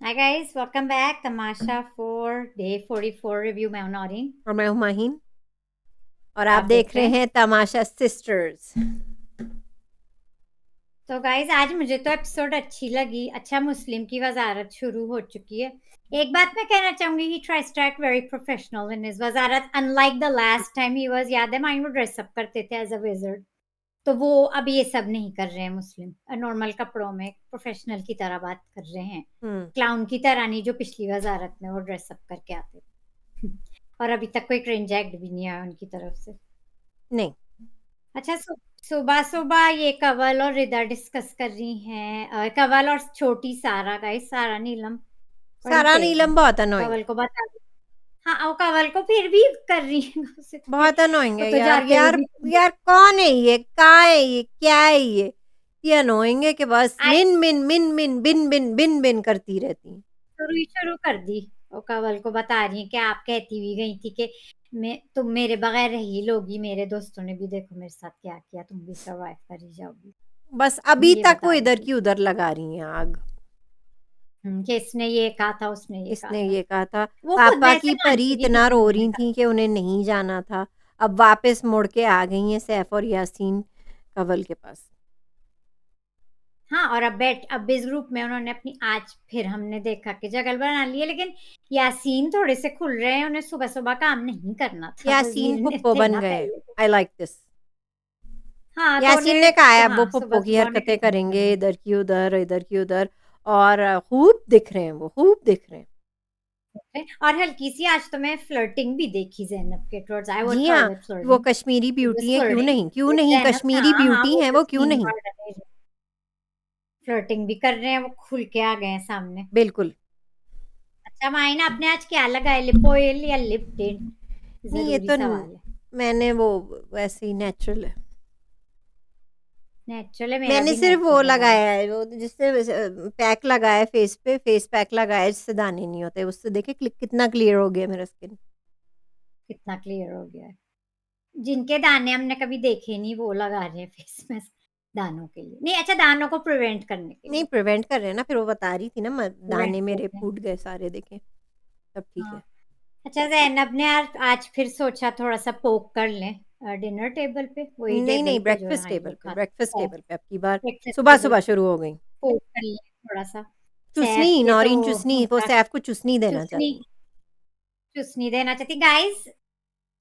Hi guys, welcome back. Tamasha for day 44 review. मैं हूं नौरीन और मैं हूँ माहीन और और आप आप देख देख रहे रहे हैं। हैं तमाशा सिस्टर्स। तो गाइस आज मुझे तो एपिसोड अच्छी लगी। अच्छा मुस्लिम की वजारत शुरू हो चुकी है। एक बात मैं कहना चाहूंगी, he tries to act very professional in his वजारत unlike the last time he was. याद है माइंड वो ड्रेस अप करते थे एज अ विजर्ड, तो वो अब ये सब नहीं कर रहे हैं। मुस्लिम नॉर्मल कपड़ों में प्रोफेशनल की तरह बात कर रहे हैं, हम्म। क्लाउन की तरह नहीं जो पिछली वजारत में वो ड्रेस अप करके आते थे। और अभी तक कोई क्रिंज एक्ट भी नहीं आया उनकी तरफ से। नहीं, अच्छा, सुबह सुबह ये कंवल और रिदा डिस्कस कर रही हैं। कंवल और छोटी सारा, गाइस सारा नीलम बड़ी सारा तेज है। नीलम बहुत अनोइंग कंवल है। को बता दी। हाँ, वो कंवल को फिर भी कर रही है gossip के। बहुत अनोइंग वो है तो यार जाते हुए यार। भी यार कौन है ये, कहाँ है क्या है ये अनोइंग है कि बस आज मिन मिन मिन मिन बिन बिन बिन बिन करती रहती हैं। शुरू कर दी। वो कंवल को बता रही है कि आप कहती हुई गई थी कि तुम मेरे बगैर रह ही लोगी, मेरे दोस्तों ने भी देखो मेरे साथ क्या किया, तुम भी सरवाइव कर ही जाओगी। बस अभी ये तक वो बता रही इधर थी की उधर लगा रही हैं आग। कि इसने ये कहा था, उसने ये कहा इसने था। ये कहा था। वो खुद पापा वैसे की परी मानती भी इतना थी कि रो उन्होंने रही कहा। थी कि उन्हें नहीं जाना था। अब वापस मुड़ के आ गई हैं सैफ और यासीन कंवल के पास। हाँ, और अब इस ग्रुप में उन्होंने अपनी आज फिर हमने देखा कि जगल बना ली है। लेकिन यासीन थोड़े से खुल रहे हैं, उन्हें सुबह सुबह काम नहीं करना था, यासीन वजीर ने फुप्पो थे बन ना गए। पहले तो। I like this. हाँ तो यासीन ने उन्हें कहा है वो हाँ सुबह पुप्पो की सुबह उन्हें हरकतें काम करेंगे, करना इधर की उधर इधर की उधर। और खूब दिख रहे हैं, वो खूब दिख रहे हैं। है। और हल्की सी आज तो मैं फ्लर्टिंग भी देखी जैनब के टुवर्ड्स। आई वुड जी कॉल हाँ, इट वो फ्लर्टिंग। कश्मीरी ही वाज ब्यूटी है, क्यों फ्लर्टिंग नहीं, क्यों विद नहीं, जैनब। कश्मीरी हाँ हाँ, ब्यूटी वो है वो, क्यों जस्मीन नहीं। और फ्लर्टिंग भी कर रहे हैं, वो खुल के आ गए हैं सामने। बिल्कुल। अच्छा मायना आपने आज क्या लगाया, लिप ऑयल या लिप टिंट? नहीं, ये जरूरी तो सवाल है। मैंने वो वैसे ही नेचुरल है। नेचुरल है, मेरा मैंने भी सिर्फ वो नेचुरल है। लगाया है, वो जिससे पैक लगाया है फेस पे, फेस पैक लगाया है जिससे दाने नहीं होते, उससे देखे कितना क्लियर हो गया मेरा स्किन। कितना क्लियर हो गया है। जिनके दाने हमने कभी देखे नहीं वो लगा रहे हैं फेस में दानों के लिए। नहीं, अच्छा दानों को प्रिवेंट करने के नहीं, लिए प्रिवेंट कर रहे हैं ना, फिर वो बता रही थी ना, प्रिवेंट दाने मेरे करते हैं। फूट गए सारे, देखे सब ठीक हाँ। है। अच्छा जैनब ने आज फिर सोचा थोड़ा सा पोक कर लें डिनर टेबल पे, वही नहीं नहीं, टेबल पे जो ब्रेकफास्ट यहाँ ये टेबल लोग पे, खाते ब्रेकफास्ट हैं। टेबल पे अब की बार ब्रेकफास्ट सुबह टेबल सुबह पे शुरू हो गई। पोक कर लें थोड़ा सा। चुसनी, सैफ ने तो नौरीन चुसनी, वो उनका सैफ को चुसनी देना चुसनी चाहती। चुसनी देना चाहती। Guys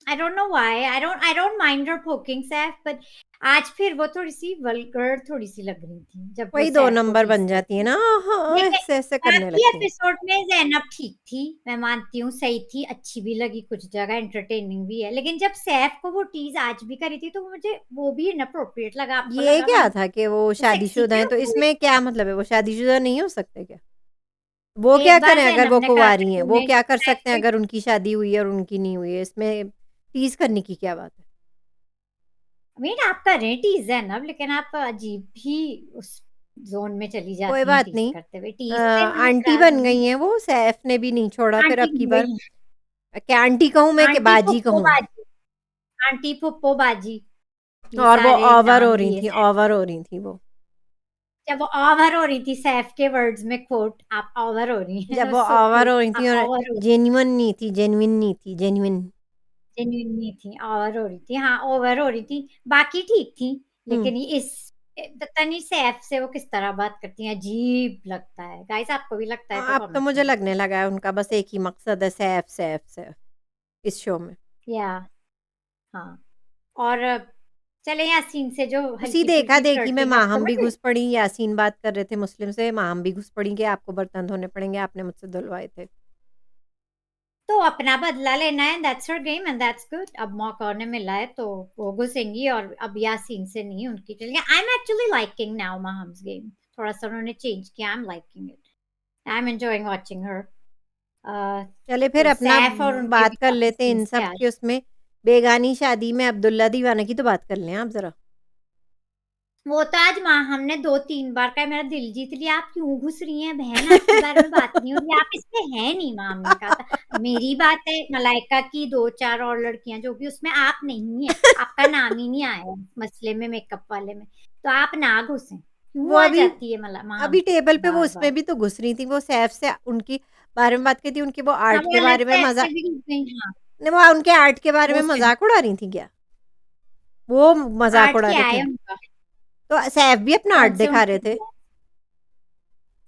I don't know why. I don't mind her poking Saf, but आज फिर वो थोड़ी सी वल्गर थोड़ी सी लग रही थी जब वो वही दो सैफ को नंबर बन टीज कर जाती है रही ना, थी। हाँ, देखिए, ऐसे ऐसे करने बाकी लगती हैं। एपिसोड में जैनब ठीक थी, मैं मानती हूँ सही थी, अच्छी भी लगी, कुछ जगह एंटरटेनिंग भी है। लेकिन जब सैफ को वो टीज आज भी करी थी तो मुझे वो भी इनअप्रोप्रिएट लगा। आपको ये लगा क्या नहीं? था कि वो वो सेक्सी शादीशुदा थी हैं, ना तो वो। इसमें क्या मतलब है, वो शादीशुदा नहीं हो सकते क्या? वो क्या एक बार करें अगर जैनब वो ने कहा था कुंवारी कि हैं, वो उन्हें क्या कर शायद सकते हैं कोई। अगर उनकी शादी हुई है और उनकी नहीं हुई है, इसमें टीज करने की क्या बात है? मीन आप कर रहे हैं टीज जैनब, लेकिन आप अजीब ही उस जोन में चली कोई जाती हैं बात टीज नहीं। करते हुए। टीज से मैं आंटी नाराज बन नहीं। गई हैं वो, सैफ ने भी नहीं छोड़ा फिर आंटी अब की बन बार। गई हैं। क्या आंटी कहूँ मैं कि आंटी बाजी फुप्पो कहूँ? बाजी। आंटी फुप्पो बाजी, ये और वो सारे ओवर हो नाम रही दिए थी, सैफ। ओवर हो रही थी वो। जब वो ओवर हो रही थी सैफ के वर्ड्स में कोट, आप ओवर हो रही जब हैं। वो सो ओवर हो क्यूट, रही थी आप और ओवर हो। जेन्युइन नहीं थी, जेन्युइन नहीं थी, जेन्युइन। जेन्युइन नहीं थी, ओवर हो रही थी। हाँ ओवर हो रही थी। बाकी ठीक थी। हम्म। लेकिन ये इस पता नहीं सैफ से वो किस तरह बात करती हैं, अजीब लगता है। गाइस आपको भी लगता है तो अब तो कमेंट मुझे में लगने बताएं। लगा है उनका बस एक ही मकसद है, सैफ सैफ सैफ, इस शो में। या हाँ। और चले यासीन से जो उसी हल्की देखा फुल्की देखी में फ्लर्टिंग आपको माहम भी मिली। घुस पड़ी, यासीन बात कर रहे थे मुस्लिम से, माहम भी घुस पड़ी कि आपको बर्तन धोने पड़ेंगे, आपने मुझसे धुलवाए थे। तो अपना बदला लेना है, that's her game and that's good. अब मौका उन्हें मिला है तो वो घुसेंगी, और अब यासीन से नहीं उनकी चलेंगे। I am actually liking now Maham's game. थोड़ा सा उन्होंने चेंज किया, I am liking it. I am enjoying watching her. चले फिर तो अपना सैफ और उनके भी बात कर काफी लेते हैं इन सीन्स थे सब आज। के उसमें। बेगानी शादी में अब्दुल्ला दीवाना की तो बात कर लें आप जरा। वो तो आज माँ हमने 2-3 बार कहा, मेरा दिल जीत लिया। आप क्यों घुस रही हैं बहन, आपके बारे में बात नहीं हो रही, आप इसमें है नहीं। माँ हमने कहा था मेरी बात है, मलाइका की 2-4 और लड़कियां जो भी, उसमें आप नहीं है। आपका नाम ही नहीं आया मसले में, मेकअप वाले में। तो आप ना घुसें। क्यों वो आ अभी जाती है माम अभी टेबल पे वो बार उसमें बार? भी तो घुस रही थी, वो सैफ से उनकी बारे में बात की थी, उनके वो हाँ, आर्ट वो के अलग बारे में से ऐसे मज़ाक, भी घुस गई, हाँ, नहीं वो उनके आर्ट के बारे वो में उससे मज़ाक उड़ा रही थी क्या? वो मज़ाक आर्ट उड़ा क्या रहे है थे। उनका? तो सैफ भी अपना आर्ट कौन से दिखा उनके रहे थे,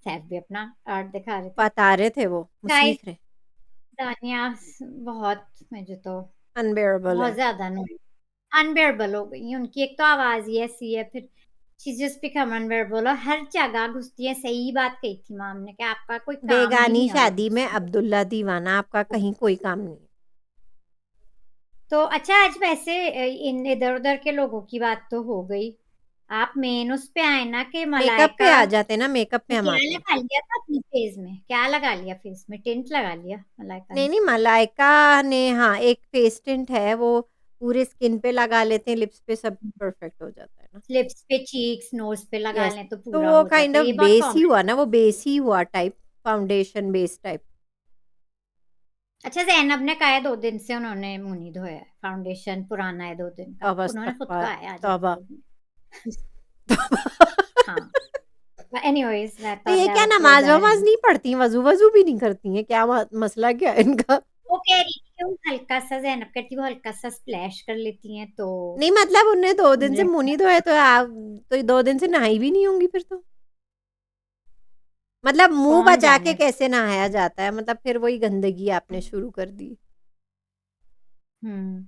सैफ भी अपना आर्ट दिखा रहे थे। बता रहे थे वो गाइस, सीख रहे। दानिया बहुत, मुझे तो अनबेयरेबल बहुत है। ज्यादा अनबेयरेबल हो गई है उनकी। एक तो आवाज ही ऐसी है, फिर शी जस्ट बिकम अनबेयरेबल, और हर जगह घुसती है। सही बात कही थी माम ने कि आपका कोई काम भी बेगानी नहीं और शादी में अब्दुल्ला दीवाना, आपका कहीं कोई काम नहीं। तो अच्छा, आज वैसे इन इधर उधर के लोगों की बात तो हो गई, आप मेन उस पे आए ना कि मेकअप पे मलाइका आ जाते ना, मेकअप पे ने हम क्या आते हैं। लगा लिया था अपनी फेस में, क्या लगा लिया फेस में? टिंट लगा लिया मलाइका नहीं ने? नहीं, मलाइका ने हाँ एक फेस टिंट है, वो पूरे स्किन पे लगा लेते हैं, लिप्स पे सब परफेक्ट हो जाता है ना। लिप्स पे, चीक्स, नोज पे लगा यस, लें तो तो पूरा वो हो काइंड जाता है, ऑफ ये बहुत बेस ही कॉमन। हुआ ना, वो बेस ही हुआ टाइप, फाउंडेशन बेस टाइप। अच्छा, ज़ैनब ने कहा है 2 दिन से उन्होंने मुँह नहीं धोया है, फाउंडेशन पुराना है 2 दिन का। तौबा उन्होंने खुद अस्तगफार, कहा है आज तौबा। इंटरव्यू में। हाँ, एनीवेज़ आई तो थॉट ये दैट क्या वाज़ सो नमाज वमाज एम्बैरेसिंग। नहीं पढ़ती, वजू वजू भी नहीं करती हैं क्या? मसला क्या है इनका? वो कह रही थी कि वो हल्का-सा, ज़ैनब कहती है वो हल्का-सा स्प्लैश कर लेती हैं तो नहीं मतलब उन्हें 2 दिन से मुझे मुंह नहीं धोया, तो आप तो 2 दिन से नहाई भी नहीं होंगी फिर तो। मतलब मुंह कौन बचा के जाने। कैसे नहाया जाता है? मतलब फिर वही गंदगी आपने शुरू कर दी। हुँ।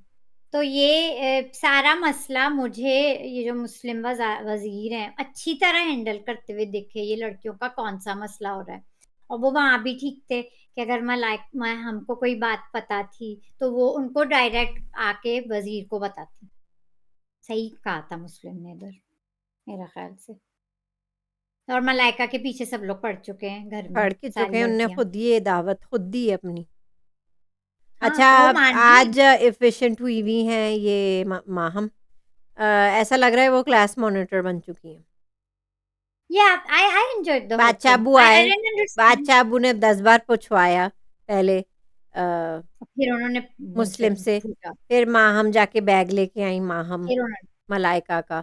तो ये सारा मसला मुझे, ये जो मुस्लिम वज़ीर हैं, अच्छी तरह हैंडल करते हुए दिखे। ये लड़कियों का कौन-सा मसला हो रहा है। और वो वहाँ भी ठीक थे कि अगर मैं हमको कोई बात पता थी, तो वो उनको डायरेक्ट आके वज़ीर को बताती। सही कहा था मुस्लिम ने इधर, मेरा ख़्याल से। और मलाइका के पीछे सब लोग पड़ चुके हैं घर में, पढ़ के चुके सारी हैं, उनने लड़कियाँ। खुद ये दावत खुद दी है अपनी। हाँ, अच्छा, तो वो अब मान भी आज एफिशिएंट हुई हुई हैं ये माहम। ऐसा लग रहा है वो क्लास मॉनिटर बन चुकी हैं। Yeah, I enjoyed the whole बादशाह thing. अब्बू I आए, didn't understand. बादशाह अब्बू ने 10 बार पूछवाया पहले फिर उन्होंने मुझसे मुस्लिम से, पूछा, फिर माहम जाके बैग लेके आई माहम फिर उन्होंने, मलाइका का,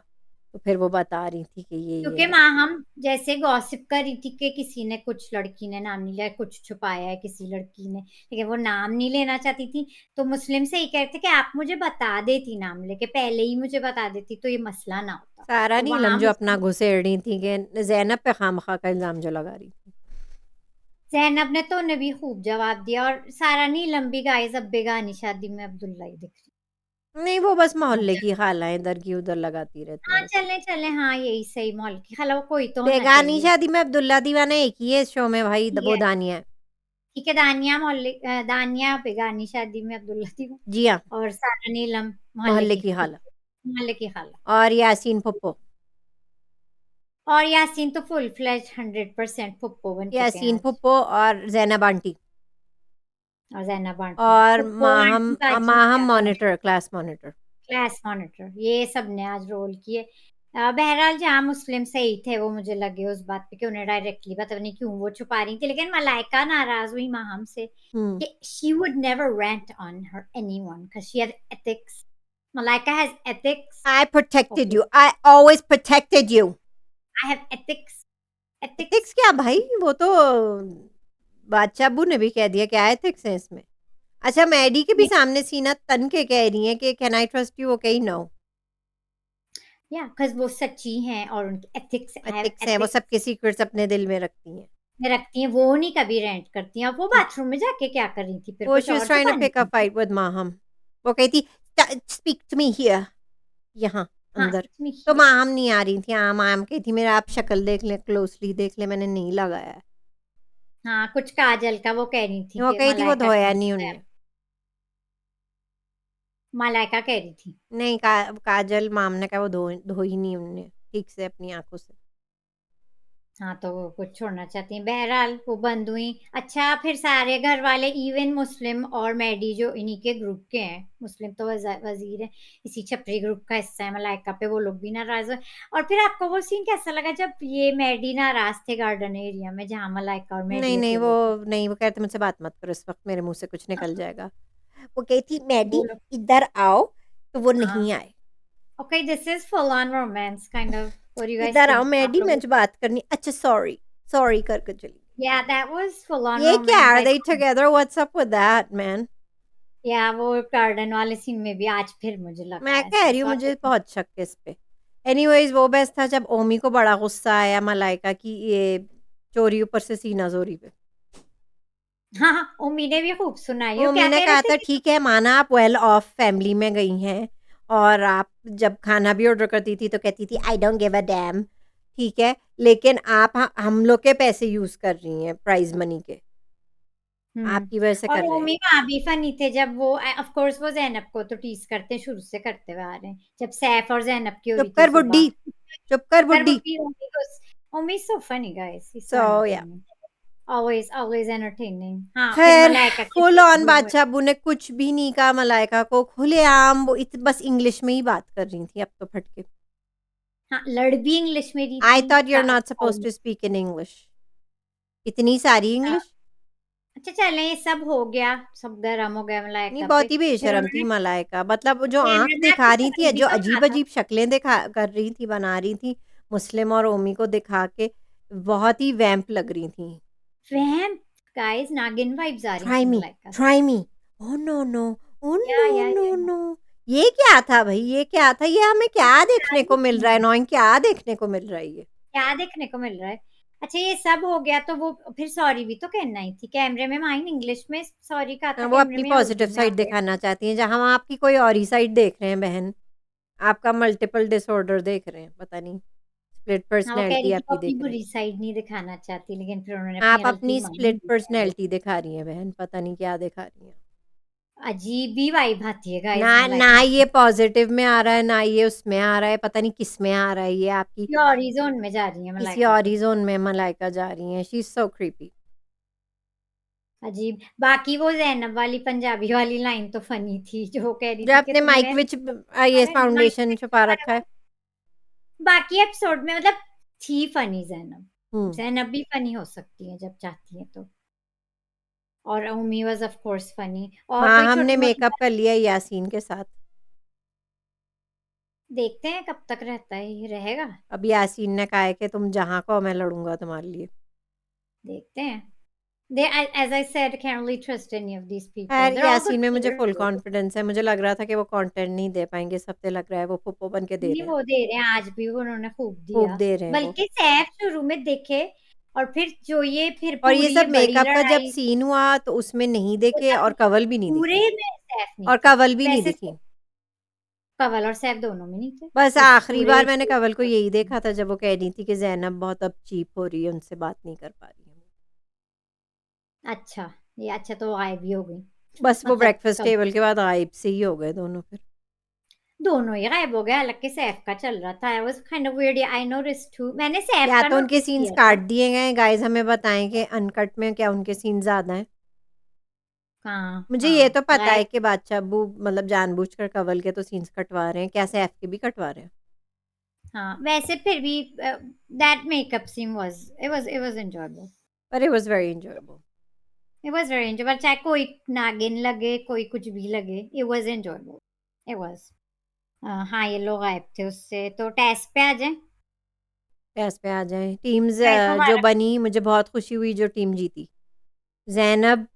तो फिर वो बता रही थी कि ये क्योंकि है। माँ हम जैसे गॉसिप कर रही थी कि किसी ने, कुछ लड़की ने नाम नहीं लिया, कुछ छुपाया है किसी लड़की ने, ठीक है, वो नाम नहीं लेना चाहती थी, तो मुस्लिम से ही कहते कि आप मुझे बता देती नाम लेके, पहले ही मुझे बता देती तो ये मसला ना होता। सारा तो नीलम वहां जो अपना मुस्लिम, घुसेड़ रही थी कि ज़ैनब पे खामखा का इल्ज़ाम जो लगा रही थी। जैनब ने तो उन्हें भी खूब जवाब दिया, और सारा नीलम भी गाइस अब बेगानी शादी में अब्दुल्ला ही दिख रही नहीं वो बस मोहल्ले है। की खालाएँ इधर की उधर लगाती रहती हैं हाँ, बस। चलें-चलें, हाँ, यही सही मौल की खला, कोई तो होना बेगानी चाहिए। शादी में अब्दुल्ला दीवाना एक ही है इस शो में भाई, ठीक वो है, दानिया है। ठीक है, दानिया बेगानी शादी में अब्दुल्ला थी वो, जी हाँ, और सारा नीलम मोहल्ले मोहल्ले की की खाला। मोहल्ले की खाला। और यासीन फुप्पो, और यासीन तो फुल फ्लेज 100% फुप्पो बन चुके हैं यासीन आज, फुप्पो और ज़ैनब आंटी और ज़ैनब आंटी। और फुप्पो आंटी का अजीब माहम क्या था? Monitor, class monitor. Class monitor, ये सब ने आज रोल किए। बहरहाल जहाँ मुस्लिम सही थे वो, मुझे लगे उस बात पे कि उन्हें डायरेक्टली पता नहीं क्यों वो छुपा रही थी, लेकिन मलाइका नाराज हुई माहम से हुँ। कि she would never rant on her anyone because she had ethics. Malaika has ethics. I protected Okay, you, I always protected you. I have ethics. Ethics Ethics. क्या भाई, वो तो बादशाह अब्बू ने भी कह दिया, क्या एथिक्स है इसमें? अच्छा, मैडी के भी नहीं, सामने सीना तन के कह रही हैं कि कैन आई ट्रस्ट यू? वो कही नो। yeah, because वो सच्ची हैं और उनकी ethics, I have एथिक्स हैं, वो ethics सबके सीक्रेट्स अपने दिल में रखती हैं। में रखती हैं, वो नहीं कभी रेंट करती हैं। और वो बाथरूम में जाके क्या कर रही थी फिर, वो कुछ शी वाज़ और ट्राइंग टू छुपाने पिक अ गई थी? Fight with Maham. वो कही थी स्पीक टू मी हियर, यहाँ हाँ, अंदर। इतनी तो ही, माहम नहीं आ रही थी। हाँ, माहम कही थी मेरा आप शक्ल देख लें, क्लोज़ली देख लें, मैंने नहीं लगाया है। हाँ, कुछ काजल का वो कह रही थी वो कि कही थी वो मलाइका धोया ने नहीं बताया, उनने। मलाइका कह रही थी। नहीं काजल माम ने कहा वो धोई नहीं उनने ठीक से अपनी आँखों से। हाँ, तो वो कुछ छोड़ना चाहती हैं। बहरहाल वो बंद हुई। अच्छा, फिर सारे घर वाले, इवन मुस्लिम और मैडी जो इन्हीं के ग्रुप के हैं, मुस्लिम तो वज़ीर है, इसी छपरी ग्रुप का हिस्सा है मलाइका पे, वो लोग भी नाराज़ हुए। और फिर आपको वो सीन कैसा लगा जब ये मैडी नाराज़ थे गार्डन एरिया में जहाँ मलाइका और नहीं, मैडी नहीं वो अकेले थे? नहीं, वो कहते मुझसे बात मत करो इस वक़्त, मेरे मुँह से कुछ निकल जाएगा। वो कही थी मैडी वो लोग, इधर आओ, तो वो हाँ, नहीं आए। Okay, this is full on romance kind of, What do you guys इधर आओ think? आप मैडी, लोगों मैं बात करनी। अच्छा सॉरी, सॉरी करके चली गई। Yeah, that was full on ये क्या, romance. Are Like, they together, what's up with that man? yeah, वो गार्डन वाले सीन में भी आज फिर मुझे लगा मैं कह ऐसा रही हूँ मुझे सॉरी। बहुत शक है इस पे। एनीवेज वो बेस्ट था जब ओमी को बड़ा गुस्सा आया मलाइका की ये चोरी ऊपर से सीना जोरी पे। हाँ, हाँ, उम्मी ने भी खूब सुनाई। वो ओमी क्या ने कह रहे कहा थे था कि ठीक है माना आप वेल ऑफ फैमिली में गई हैं और आप जब खाना भी ऑर्डर करती थी तो कहती थी I don't give a dam, ठीक है, लेकिन आप हम लोग के पैसे यूज कर रही हैं प्राइज मनी के, आपकी वजह से और कर रहे हैं। उम्मी वहाँ भी फनी थे जब वो ऑफ कोर्स वो ज़ैनब को तो टीज़ करते हैं, शुरू से करते हुए आ रहे हैं। जब सैफ और ज़ैनब की हो चुप रही थी कर बुड्ढी, सुबह। चुप कर पर बुड्ढी। बुड्ढी Ummi is so funny guys, he is so so या एंटरटेनिंग। Always always entertaining. हाँ, फिर खैर मलाइका के फुल ऑन वो बादशाह अब्बू ने कुछ भी नहीं कहा मलाइका को, खुलेआम वो बस इंग्लिश में ही बात कर रही थी अब तो फटके। हाँ, लड़ भी इंग्लिश में रही आई थी। Thought you are not suppose to speak in English, इतनी सारी इंग्लिश। अच्छा चलें, ये सब हो गया, सब गरम हो गया नहीं मलाइका पे। बहुत ही फिर बेशर्म थी उन्होंने मलाइका, मतलब वो जो आंख कैमरे में दिखा आके रही थी, सवाल भी जो तो अजीब कहा था। अजीब शक्लें दिखा कर रही थी, बना रही थी मुस्लिम और ओमी को दिखा के, बहुत ही वैम्प लग रही थी। वैम्प गाइस, नागिन वाइब्स आ रही ट्राई थी मी, मलाइका से। Try me, oh no no, oh no no या नो, ये क्या था भाई, ये क्या था, ये हमें क्या देखने को मिल रहा है, नॉइंग क्या देखने को मिल रहा है ये। क्या देखने को मिल रहा है? अच्छा ये सब हो गया तो वो फिर सॉरी भी तो कहना ही थी। कैमरे में माइन इंग्लिश में सॉरी कहा था, वो कैमरे अपनी में पॉजिटिव उर्दू में साइड आके। दिखाना चाहती हैं, जहां हम आपकी कोई और ही साइड देख रहे हैं बहन, आपका मल्टीपल डिसऑर्डर देख रहे हैं, पता नहीं स्प्लिट हाँ, वो कह पर्सनैलिटी रही थी वो आपकी अपनी देख रहे हैं। बुरी साइड नहीं दिखाना चाहती, लेकिन फिर उन्होंने अपनी आप गलती अपनी मान स्प्लिट ली। पर्सनैलिटी दिखा रही हैं बहन, पता नहीं क्या दिखा रही हैं। अजीब ही वाइब आती है ना गाइस ना मलाइका ये से। पॉजिटिव में आ रहा है, ना ये उसमें आ रहा है, पता नहीं किस में आ रहा है, ये आपकी प्योर ही जोन में जा रही है किसी मलाइका और तो। ही जोन में मलाइका जा रही हैं, शी इज सो क्रीपी। अजीब। बाकी वो जैनब वाली पंजाबी वाली लाइन तो फनी थी, जो वो कह रही जो थी कि अपने माइक तुमने विच ये अरे माइक फाउंडेशन छुपा रखा है। बाकी एपिसोड में मतलब थी फनी जैनब। हम्म। जैनब भी फनी हो सकती है जब चाहती है तो। और उम्मी वाज ऑफ कोर्स फनी। और हाँ कोई हमने छोटी मोटी मेकअप बात कर लिया यासीन के साथ। देखते हैं कब तक रहता है, ये रहेगा। अब यासीन ने कहा है कि तुम जहाँ को मैं लड़ूंगा तुम्हारे लिए। देखते हैं। They, as I said, can't really trust any of these people. खैर They're all यासीन good में मुझे फुल players. कॉन्फिडेंस है, मुझे लग रहा था कि वो कंटेंट नहीं दे पाएंगे, इस हफ्ते लग रहा है वो पुप्पो बन के दे नहीं रहे हैं। वो दे रहे हैं, आज भी वो उन्होंने खूब खूब दिया। दे रहे हैं वो। बल्कि सैफ शुरू में देखे, और फिर जो ये फिर और ये पूरी ये सब बड़ी मेकअप का जब लड़ाई। सीन हुआ तो उसमें नहीं वो देखे, सब और कवल भी नहीं पूरे दिखी, में सैफ नहीं और थे। कवल भी नहीं वैसे दिखी। कवल और सैफ दोनों में नहीं थे बस इस आखिरी पूरे बार मैंने show कवल को में। यही देखा था जब वो कह रही थी कि ज़ैनब बहुत अब चीप हो रही है, उनसे बात नहीं कर पा रही है। अच्छा, ये अच्छा तो गायब भी हो गई। बस वो मतलब ब्रेकफास्ट कब टेबल के बाद गायब से ही हो गए दोनों फिर। दोनों ही गायब हो गए, हालांकि सैफ का चल रहा था। I was kind of weird, I notice too, मैंने सैफ या का तो उनके नोटिस सीन्स किया था। काट दिए गए हैं, गाइस हमें बताएं कि अनकट में क्या उनके सीन ज़्यादा हैं। हाँ मुझे ये हाँ तो पता है गायब। कि बादशाह अब्बू मतलब जानबूझकर कवल के तो सीन्स कटवा रहे हैं, क्या सैफ के भी कटवा रहे हैं। हाँ वैसे फिर भी that makeup scene was it was enjoyable. पर it was very enjoyable. It was very enjoyable, चाहे कोई नागिन लगे कोई कुछ भी लगे, it was enjoyable. It was. हाँ ये लोग गायब थे, उससे तो टेस्ट पे आ जाए। पैस पे आ जाएं टीम्स गाइस जो मुबारक। बनी, मुझे बहुत खुशी हुई जो टीम जीती। जैनब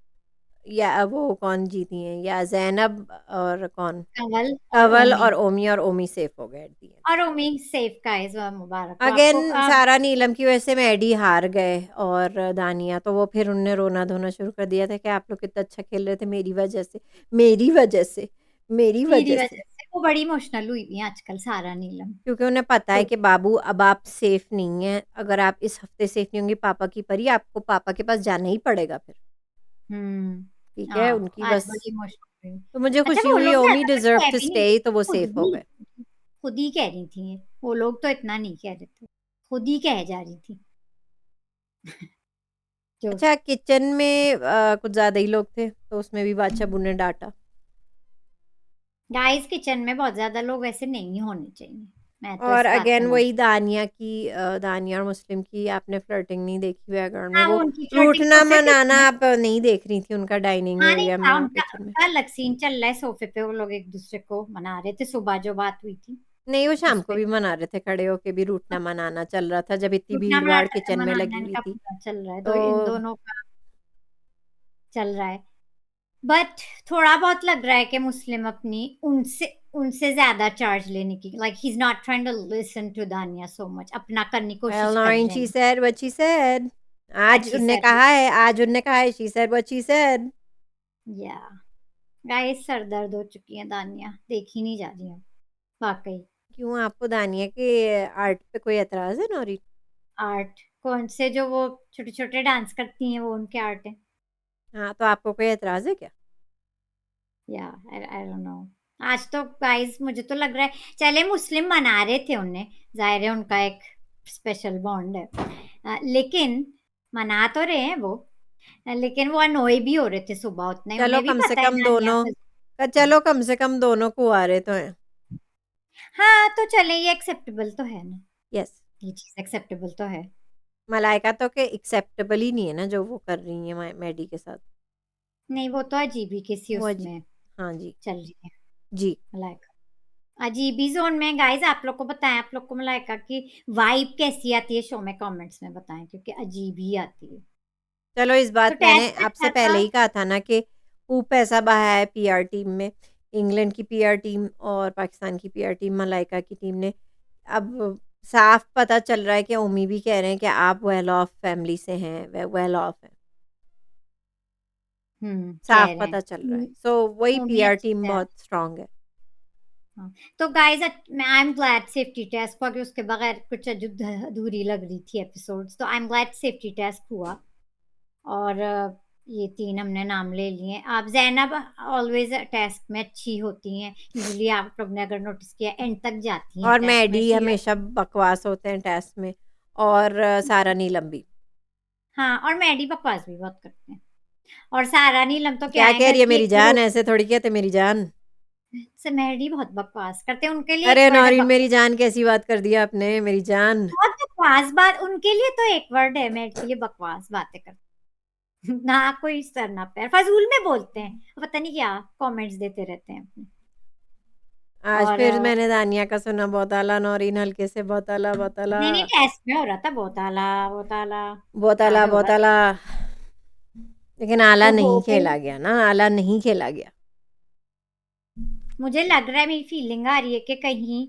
या वो कौन जीती हैं, या जैनब और कौन, कंवल और कवल ओमी। और ओमी सेफ हो गए एट द एंड। और ओमी सेफ, गाइस मुबारक हो अगेन आपको। सारा नीलम की वजह से मैडी हार गए, और दानिया तो वो फिर उनने रोना धोना शुरू कर दिया था कि आप लोग कितना अच्छा खेल रहे थे मेरी वजह से, मेरी वजह से, मेरी मेरी वजह से। वजह से वो बड़ी इमोशनल हुई थी आजकल सारा नीलम। क्योंकि उन्हें पता है तो कि बाबू अब आप सेफ नहीं हैं, अगर आप इस हफ्ते सेफ नहीं होंगे पापा की परी, आपको पापा के पास जाना ही पड़ेगा फिर। ठीक है हाँ उनकी आज बस। बड़ी इमोशनल हुई। तो मुझे अच्छा खुशी वो हुई लोग ओमी ज्यादा कुछ डिजर्व कह टू भी नहीं स्टे, रहे तो थे, वो सेफ हो गए। खुद ही कह रही थी ये। वो लोग तो इतना नहीं कह रहे थे, खुद ही कह जा रही थी। जो अच्छा किचन में कुछ ज्यादा ही लोग थे तो उसमें भी बादशाह बू ने डांटा। गाइस किचन में बहुत ज्यादा लोग ऐसे नहीं होने चाहिए, मैं तो और इस बात का अगेन मान। वही दानिया की दानिया और मुस्लिम की आपने फ्लर्टिंग नहीं देखी बैकग्राउंड में, हाँ वो वो उनकी फ्लर्टिंग रूठना तो फिर भी मनाना थी। आप नहीं देख रही थी उनका डाइनिंग हाँ नहीं एरिया में था, और उनका किचन में। उनका अलग सीन चल रहा है, सोफे पे वो लोग एक दूसरे को मना रहे थे, सुबह जो बात हुई थी। नहीं, वो शाम उस को पे भी मना रहे थे, खड़े होके भी रूठना मनाना चल रहा था, जब इतनी टूटना भीड़-भाड़ मनाना किचन में मनाना लगी हुई इनका थी। पूरा चल रहा है, दो इन तो दोनों का चल रहा है। बट थोड़ा बहुत लग रहा है कि मुस्लिम अपनी उनसे उनसे ज्यादा चार्ज लेने की, like he is not trying to listen to Dania so much, अपना करने की वेल कोशिश कर नॉइन रहे शी हैं। Said what she said. अच्छी आज उन्होंने कहा है she said what she said. या गाइस सर दर्द हो चुकी है दानिया, देखी नहीं जा रही है वाकई। क्यों, आपको दानिया के आर्ट पे कोई एतराज़ है नौरी? आर्ट कौन से, जो वो छोटे छोटे डांस करती हैं वो उनके आर्ट है। हाँ, तो आपको कोई एतराज़ है क्या? या आई डोंट नो। आज तो गाइस मुझे तो लग रहा है, चले मुस्लिम मना रहे थे उन्हें, जाहिर है उनका एक स्पेशल बॉन्ड है, लेकिन मना तो रहे हैं वो, लेकिन वो अनोय भी हो रहे थे सुबह उतने, चलो उन्हें भी कम से पता है कम दानिया दोनों फंसी। चलो कम से कम दोनों कुँवारे तो हैं। हाँ तो चले, ये एक्सेप्टेबल तो है ना, यस। ये चीज एक्सेप्टेबल तो है। मलाइका तो के एक्सेप्टेबल ही नहीं है ना जो वो कर रही है मैडी के साथ। नहीं वो तो अजीब ही किसी वो उसमें हाँ जी। चल रही है जी। मलाइका। अजीब ही जोन में गाइस, आप लोग को बताएं, आप लोग को मलाइका की वाइब कैसी आती है शो में, कमेंट्स में बताएं, क्योंकि अजीब ही आती है। चलो इस तो बात मैंने टेस्ट आपसे अच्छा था। पहले ही कहा था ना कि खूब पैसा बहाया है पीआर टीम में। इंग्लैंड की पीआर टीम और पाकिस्तान की पीआर टीम, मलाइका की टीम ने। अब साफ पता चल रहा है कि उम्मी भी कह रहे हैं कि आप वेल ऑफ फैमिली से हैं, वेल ऑफ हैं। कह साफ रहे पता हैं। चल रहा है। सो वही वो भी पीआर अच्छे टीम से है। बहुत स्ट्रांग है। हाँ। तो गाइस मैं I am glad safety test हुआ, कि उसके बगैर कुछ अधूरी लग रही थी एपिसोड्स, तो I am glad safety test हुआ। और ये तीन हमने नाम ले लिए। आप जैनब ऑलवेज टेस्ट में अच्छी होती हैं, यूजुअली आप लोग ने अगर नोटिस किया एंड तक जाती हैं और टेस्ट में, मैडी शी हमेशा बकवास होते हैं टेस्ट में। और सारा नीलम भी। हाँ, और मैडी बकवास भी बहुत करते हैं। और सारा नीलम तो क्या क्या है, कह घर रही है की मेरी एक जान? हीरो ऐसे थोड़ी कहते मेरी जान। से। मैडी बहुत बकवास करते हैं, उनके लिए एक अरे वर्ड है नौरीन, मेरी बकवास। जान कैसी बात कर दिया आपने, मेरी जान। बहुत बकवास बात, उनके लिए तो एक वर्ड है, मेरे के लिए बकवास बातें करते हैं। ना कोई सर ना पैर, फजूल में बोलते हैं, पता नहीं क्या कमेंट्स देते रहते हैं अपने। आज और फिर मैंने दानिया का सुना, बहुत आला नौरीन, हल्के से बहुत आला, बहुत आला। नहीं नहीं, टेस्ट में हो रहा था बहुत आला, बहुत आला बहुत आला, आगे हो बहुत रहा आला। लेकिन आला था। नहीं ओहो, खेला गया ना, आला नहीं खेला गया। मुझे लग रहा है, मेरी फीलिंग आ रही है कि कहीं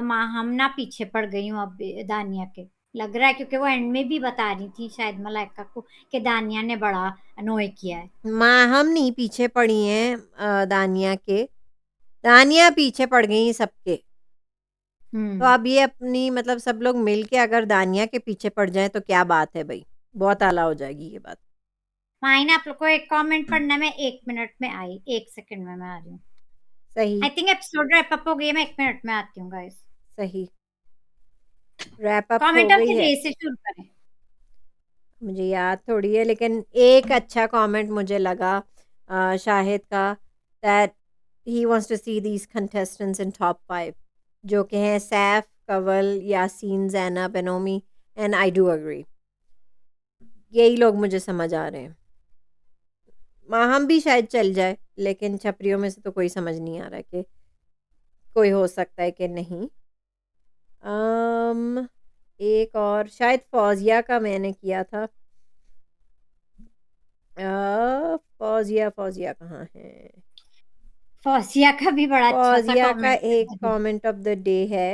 माँ हम ना पीछे पड़ गई हूँ अब दानिया के। लग रहा है, क्योंकि वो एंड में भी बता रही थी शायद मलाइका को कि दानिया ने बड़ा अनोय किया है। माँ हम नहीं पीछे पड़ी हैं दानिया के। दानिया पीछे पड़ गई सबके। तो हम्म। अब ये अपनी मतलब सब लोग मिल के अगर दानिया के पीछे पड़ जाएं तो क्या बात है भाई। बहुत आला हो जाएगी ये बात। माइन आप लोग को एक कमेंट पढ़ना है, मैं 1 मिनट में आई, 1 सेकंड में मैं आ रही हूँ। सही। I think episode wrap up हो गई है, मैं 1 मिनट में आती हूँ गाइस। सही। रैप अप हो कमेंट ऑफ गई द है। डे से शुरू करें। मुझे याद थोड़ी है, लेकिन एक अच्छा कमेंट मुझे लगा शाहिद का, that he wants to see these contestants in top 5, जो कि हैं Saif, Kanwal, Yaseen, Zainab, Nomi. And I do agree. यही लोग मुझे समझ आ रहे हैं। माहम भी शायद चल जाए, लेकिन छपरियों में से तो कोई समझ नहीं आ रहा है कि कोई हो सकता है कि नहीं। अम एक और शायद फौजिया का मैंने किया था। फौजिया फौजिया कहाँ है? फौसिया का भी बड़ा अच्छा सा फौजिया का कमेंट एक है। कमेंट ऑफ द डे है।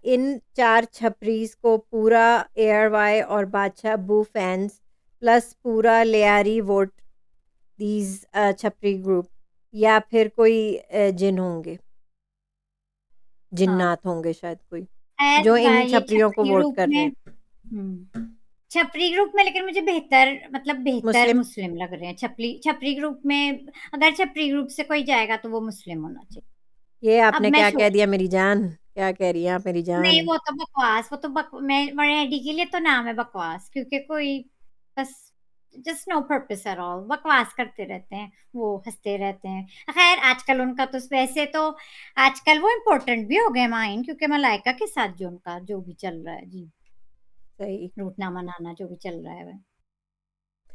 इन 4 छपरीज को पूरा एयर वाई और बादशाह बू फैंस प्लस पूरा लियारी वोट दीज छपरी ग्रुप, या फिर कोई जिन होंगे, हाँ, जिन्नात होंगे शायद कोई, खैर जो इन ये छपरियों को छपरी वोट ग्रुप कर रहे में, हैं। छपरी ग्रुप में लेकिन मुझे बेहतर, मतलब बेहतर मुस्लिम। मुस्लिम लग रहे हैं छपरी छपरी ग्रुप में। अगर छपरी ग्रुप से कोई जाएगा तो वो मुस्लिम होना चाहिए। ये अब आपने मैं क्या कह श्योर, दिया मेरी जान? क्या कह रही हैं आप मेरी नहीं जान? वो तो बकवास, वो तो मैं रेडी के लिए तो नाम है बकवास, क्योंकि कोई बस just no purpose at all, बकवास करते रहते हैं, वो हंसते रहते हैं। खैर आजकल उनका तो वैसे तो आजकल वो इम्पोर्टेंट भी हो गए माइन, क्योंकि मलाइका के साथ जो उनका जो भी चल रहा है जी, सही। रूठना मनाना जो भी चल रहा है वह,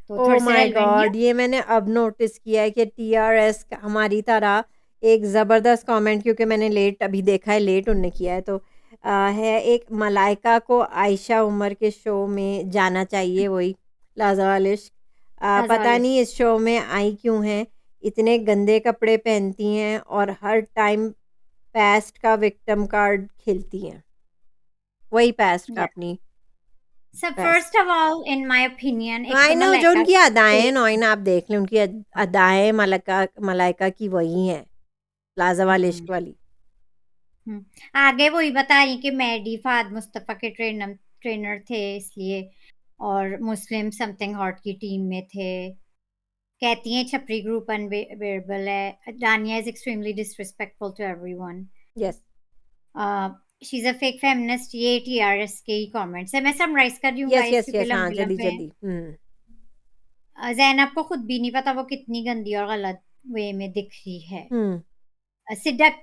तो ओह थोड़े से माय रेलिवेंट भी गॉड, ये मैंने अब नोटिस किया है कि टीआरएस हमारी तरह एक ज़बरदस्त कमेंट, क्योंकि मैंने लेट अभी देखा है, लेट उनने किया है, तो है एक, मलाइका को आयशा उमर के शो में जाना चाहिए, वही लाजा वाले पता अज़ालिश। नहीं इस शो में आई क्यों हैं, इतने गंदे कपड़े पहनती हैं और हर टाइम पास्ट का विक्टिम कार्ड खेलती हैं, वही पास्ट का या अपनी सो past. First of all in my opinion एक आई तो नो, जो मलाइका उनकी अदाएं नौइन आप देख लें, उनकी अदाएं मलाइका मलाइका की वही हैं, प्लाजा वाले हम्म इश्क वाली। आगे वही बता रही कि मेहदी फाद मुस्तफा के ट्रेनर थे इसलिए, और मुस्लिम समथिंग हॉट की टीम में थे। कहती हैं छपरी ग्रुप अनबेरेबल है, Dania is extremely disrespectful to everyone, yes she is a fake feminist. ये टीआरएस के ही कमेंट्स है, मैं समराइज कर रही हूँ यस गाइस यस क्योंकि यस, हाँ, लंबे जल्दी लंबे हैं। जल्दी। जैनब को खुद भी नहीं पता वो कितनी गंदी और गलत वे में दिख रही है। हम्म।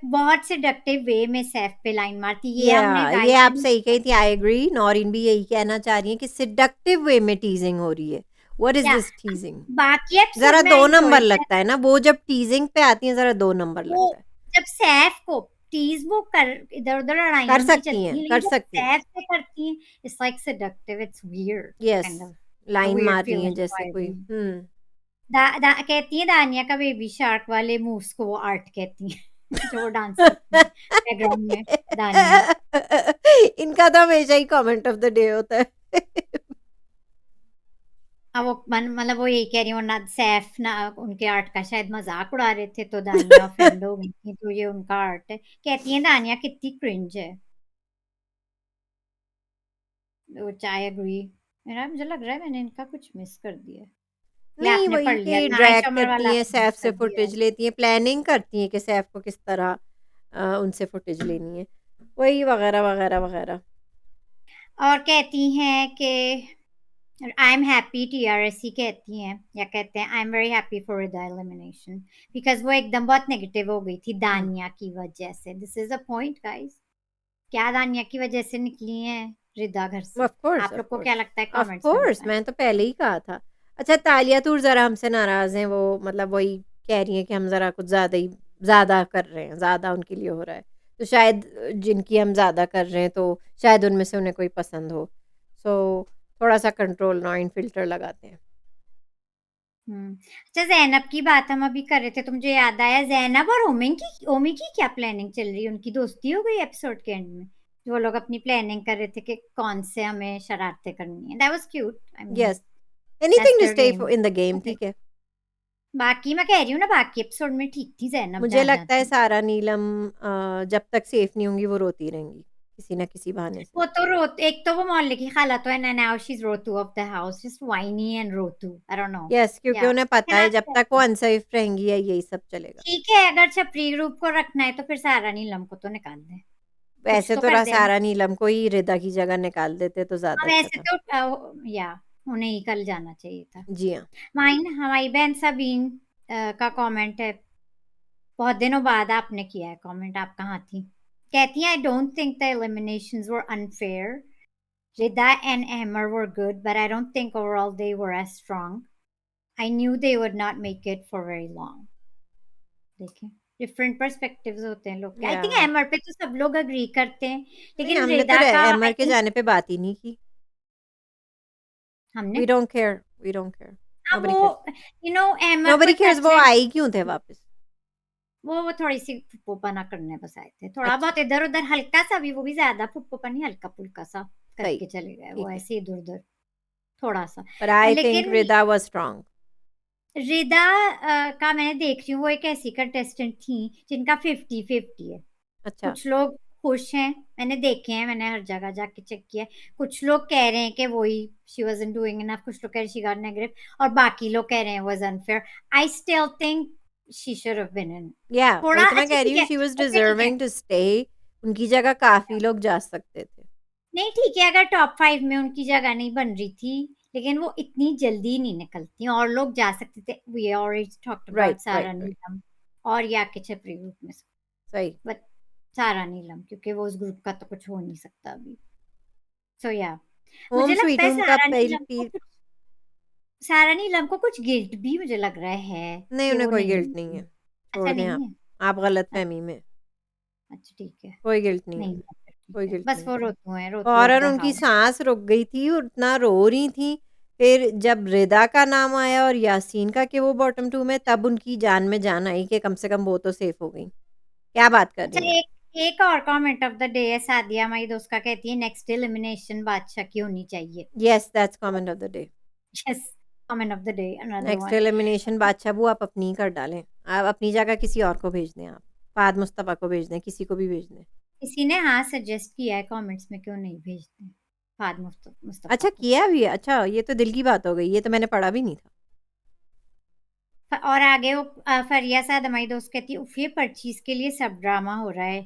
बहुत सिडक्टिव वे में सैफ पे लाइन मारती, ये हमने ये गाइस आप सही कही थी, आई एग्री। नौरीन भी यही कहना चाह रही है कि सिडक्टिव वे में टीजिंग हो रही है। व्हाट इज या दिस टीजिंग? बाकी एपिसोड जरा में दो एंजॉय नंबर किया। लगता है ना, वो जब टीजिंग पे आती है जरा दो नंबर वो लगता है। जब सैफ को टीज वो कर इधर उधर लड़ाइयाँ कर उनकी सकती चलती हैं, हैं, कर लेकिन जब सकती हैं। सैफ से करती हैं it's like seductive, it's weird yes, kind of a line weird मार रही हैं फीलिंग जैसे फॉर कोई। मी। कहती है दानिया का बेबी शार्क वाले मूव्स को वो आर्ट कहती हैं जो वो डांस करती हैं बैकग्राउंड में, दानिया। इनका तो हमेशा ही कमेंट ऑफ द डे होता है। अब वो मतलब वो यही कह रही हूँ ना, सैफ ना उनके आर्ट का शायद मजाक उड़ा रहे थे तो दानिया ऑफेंड हो गई थी, तो ये उनका आर्ट है। कहती है दानिया कितनी क्रिंज है, व्हिच आई एग्री। मेरा मुझे लग रहा है मैंने इनका कुछ मिस कर दिया है, या नहीं, आपने वही पढ़ लिया कि था ड्रैग आयशा उमर वाला करती हैं, आपने मिस सैफ से कर दिया है। फुटेज लेती हैं, प्लानिंग करती हैं कि सैफ को किस तरह उनसे फुटेज लेनी है, वही वगैरह वगैरह वगैरह। और कहती हैं कि आई एम हैप्पी, टीआरएस कहती हैं या कहते हैं I am very happy for the elimination, because वो एकदम बहुत नेगेटिव हो गई थी दानिया की वजह से। This is a point guys, क्या दानिया की वजह से निकली हैं रिदा घर से? ऑफ कोर्स, आप ऑफ लोग को कोर्स, क्या लगता है ऑफ कमेंट्स में कोर्स, बताएं। मैं तो पहले ही कहा था। अच्छा, तालिया तूर ज़रा हमसे नाराज़ हैं, वो मतलब वही कह रही हैं कि हम ज़रा कुछ ज़्यादा ही ज़्यादा कर रहे हैं, ज़्यादा उनके लिए हो रहा है, तो शायद जिनकी हम ज़्यादा कर रहे हैं तो शायद उनमें से उन्हें कोई पसंद हो, सो थोड़ा सा कंट्रोल नॉइन फिल्टर लगाते हैं। अच्छा जैनब की बात हम अभी कर रहे थे तो मुझे याद आया, जैनब और ओमी की क्या प्लानिंग चल रही है? उनकी दोस्ती हो गई एपिसोड के एंड में, जो वो लोग अपनी प्लानिंग कर रहे थे कि कौन से हमें शरारतें करनी है। That was cute, I mean yes, anything that's to their stay game. In the game, ठीक है। बाकी मैं कह रही हूँ ना, बाकी एपिसोड में ठीक थी जैनब मुझे जहाँ जहाँ लगता है थी। सारा नीलम जब तक सेफ नहीं होंगी वो रोती रहेंगी किसी ना किसी बहाने से। वो तो एक तो वो मोहल्ले की खाला तो है ना, नाउ शी इज रोतू of the house, just whiny and रोतू, आई डोंट नो। यस, क्योंकि या उन्हें पता है जब तक वो अनसेफ रहेंगी यही सब चलेगा। ठीक है, अगर छपरी ग्रुप को रखना है तो फिर सारा नीलम को तो निकाल दे, कुछ वैसे तो तो कर दे हम। सारा नीलम को ही रिदा की जगह निकाल देते तो हाँ, ज्यादा अच्छा वैसे था। तो या उन्हें ही कल जाना चाहिए था। जी हाँ। माइन हमारी बहन सबीन का कमेंट है, बहुत दिनों बाद आपने किया है कमेंट, आप कहाँ थी? कहती है I don't think the eliminations were unfair, Rida and Amber were good, but I don't think overall they were as strong. I knew they would not make it for very long. देखिए, different perspectives होते हैं लोग के। आई या think एमर पे तो सब लोग अग्री करते हैं, नहीं, लेकिन हमने तो रिदा का आई एमर के थिंक जाने पे बात ही नहीं की। हमने we don't care, we don't care, हाँ नोबडी वो केयर्स, एमर को नोबडी इतना केयर्स। अच्छा वो है, आई क्यों थे वापस? वो थोड़ी सी फुप्पोपना करने बस आए थे, थोड़ा अच्छा, बहुत इधर उधर हल्का सा भी, वो भी ज्यादा फुप्पोपन नहीं, हल्का फुल्का सा सही, करके चले गए वो, ठीक है। ऐसे इधर उधर थोड़ा सा। पर आई थिंक लेकिन रिदा वाज स्ट्रांग। रिदा का मैं देख रही हूँ, वो एक ऐसी कंटेस्टेंट थी जिनका 50-50 है। अच्छा। कुछ लोग खुश हैं, मैंने देखे हैं, मैंने हर जगह जाके चेक किया है। कुछ लोग कह रहे हैं कि वही शी वाज़न्ट डूइंग इनफ, कुछ लोग कह रहे हैं शी गॉट नेगेटिव, और बाकी लोग कह रहे हैं was unfair. I still think she should have been in. या थोड़ा वही तो मैं अच्छा कह रही ठीक हूँ, है, शी वाज ओके ठीक है। Deserving to stay. उनकी जगह काफी लोग जा सकते थे। नहीं ठीक है, अगर टॉप 5 में उनकी जगह नहीं बन रही थी, लेकिन वो इतनी जल्दी नहीं निकलती, और लोग जा सकते थे। We already talked about right right Sara right, Neelam और या के छपरी ग्रुप में से, सही। बट सारा नीलम क्योंकि वो उस ग्रुप का तो कुछ हो नहीं सकता अभी। सो या होम मुझे लगता स्वीट है होम का सारा नीलम को कुछ गिल्ट भी मुझे लग रहा है नहीं, कि उन्हें वो कोई नहीं गिल्ट नहीं होगी। है, अच्छा छोड़ दें आप। नहीं है? आप गलतफहमी में। अच्छा ठीक है। कोई गिल्ट नहीं नहीं है, फिर ठीक कोई है, गिल्ट बस नहीं। वो रोतू ऑफ फौरन द उनकी हाउस। सांस रुक गई थी और इतना रो रही थी। फिर जब रिदा का नाम आया और यासीन का कि वो बॉटम 2 में, तब उनकी जान में जान आई कि कम से कम वो तो सेफ हो गई। क्या बात कर अच्छा रही हैं? एक एक और कमेंट ऑफ द डे है, सादिया माई दोस्त का, कहती है नेक्स्ट एलिमिनेशन बादशाह की होनी चाहिए। Yes, that's comment of the day. Yes, comment of the day, another next one. Elimination बादशाह बू आप अपनी कर डालें। आप अपनी जगह किसी और को भेज दें, आप फाद मुस्तफ़ा को भेज दें, किसी को भी भेज दें। किसी ने हाँ सजेस्ट किया है कमेंट्स में, क्यों नहीं भेजते फाद मुस्तफा अच्छा को। किया भी है? अच्छा, ये तो दिल की बात हो गई, ये तो मैंने पढ़ा भी नहीं था। और आगे वो फरिया साद हमारी दोस्त कहती है, उफ ये परचीज के लिए सब ड्रामा हो रहा है,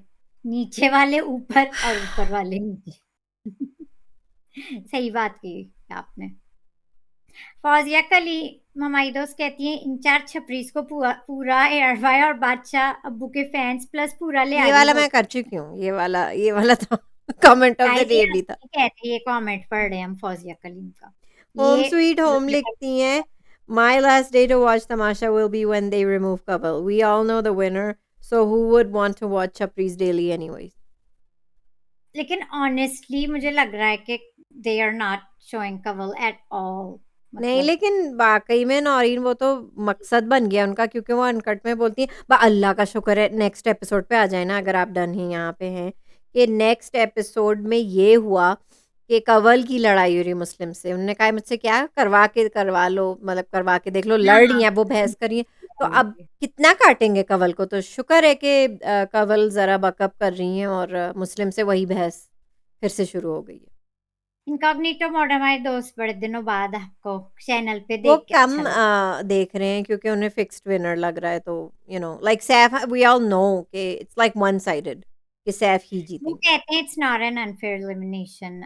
नीचे वाले ऊपर और ऊपर वाले नीचे। सही बात की आपने। फौजिया कली हमारी दोस्त कहती है, इंचार्ज छपरीस को पूरा एयरवाई और बादशाह अब्बू के फैंस प्लस पूरा ले ये आली वाला मैं वोट कर करते हैं। चुकी हूँ, ये वाला तो comment of the guys day ये भी आप था। नहीं कहते, ये कमेंट पढ़ रहे हैं हम फौजिया कलीम का। होम ये स्वीट होम लिखती हैं, my last day to watch Tamasha will be when they remove Kanwal, we all know the winner, so who would want to watch छपरीज डेली एनीवेज। लेकिन ऑनेस्टली मुझे लग रहा है कि they are not showing Kanwal at all. नहीं, मतलब लेकिन वाकई में नौरीन वो तो मकसद बन गया उनका, क्योंकि वो अनकट में बोलती हैं अल्लाह का शुक्र है नेक्स्ट एपिसोड पे आ जाए ना, अगर आप डन ही यहाँ पे हैं, कि नेक्स्ट एपिसोड में ये हुआ कि कवल की लड़ाई हो रही मुस्लिम से, उन्होंने कहा मुझसे क्या करवा लो, मतलब करवा के देख लो, लड़ रही हाँ हैं वो, बहस कर रही हैं, तो अब कितना काटेंगे कवल को? तो शुक्र है कि कवल ज़रा बकअप कर रही हैं और मुस्लिम से वही बहस फिर से शुरू हो गई है। इनकॉग्निटो मोड हमारे दोस्त बड़े दिनों बाद आपको चैनल पे वो देख के कम अच्छा लगा। देख रहे हैं क्योंकि उन्हें फिक्स्ड विनर लग रहा है, तो like Saif, we all know कि इट्स लाइक वन साइडेड कि सैफ ही वो जीतेंगे। कहते हैं it's not an unfair elimination.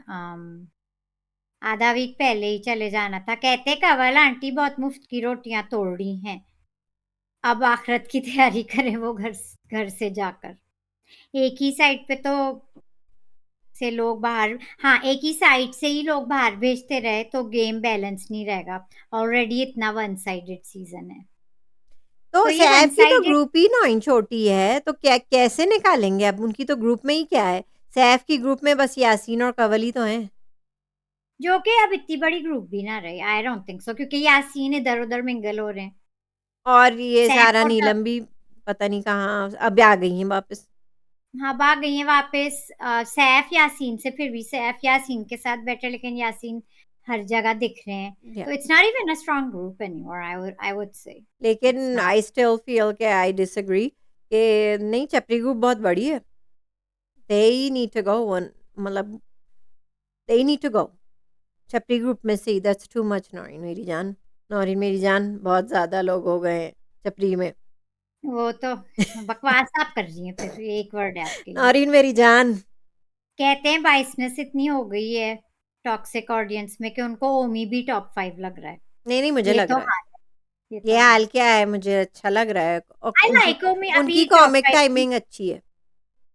आधा वीक पहले ही चले जाना था। कहते कवल आंटी बहुत मुफ्त की रोटियां तोड़ रही हैं, अब आखिरत की तैयारी करें वो घर से जाकर। एक ही साइड पे तो से लोग बाहर, हाँ एक ही साइड से ही लोग बाहर भेजते रहे तो गेम बैलेंस नहीं रहेगा। ऑलरेडी इतना वन साइडेड सीजन है, तो तो ये वन सैफ की तो साइडेड ग्रुप ही 9 छोटी है, तो क्या कैसे निकालेंगे? अब उनकी तो ग्रुप में ही क्या है? सैफ की ग्रुप में बस यासीन और कवल ही तो हैं। जो कि अब इतनी बड़ी ग्रुप भी ना रहे, आई डोंट थिंक सो, क्योंकि यासीन इधर उधर मिंगल हो रहे हैं। और ये सैफ सारा और नीलम भी पता नहीं कहाँ अब आ गई हैं वापस। हाँ भाग गई है वापस। सैफ यासीन से, फिर भी सैफ यासीन के साथ बेटर, लेकिन यासीन हर जगह दिख रहे हैं, या तो it's not even a strong group anymore, I would say it's लेकिन नॉट। आई स्टिल फील के आई डिसएग्री कि नहीं, चपरी ग्रुप बहुत बड़ी है। They need to go one, मतलब दे नीड टू गो छपरी ग्रुप में से। दैट्स टू मच नौरीन मेरी जान, नौरीन मेरी जान, बहुत ज़्यादा लोग हो गए हैं छपरी में। वो तो बकवास आप कर रही हैं, फिर एक वर्ड है आपके लिए। नौरीन मेरी जान। कहते हैं बाइसनेस इतनी हो गई है टॉक्सिक ऑडियंस में कि उनको ओमी भी टॉप 5 लग रहा है। नहीं नहीं, मुझे ये लग तो रहा है हाल है, ये तो ये हाल हाल है। क्या है, मुझे अच्छा लग रहा है, और आई उनकी लाइक ओमी। अभी उनकी टॉप कॉमिक 5, टाइमिंग अच्छी है।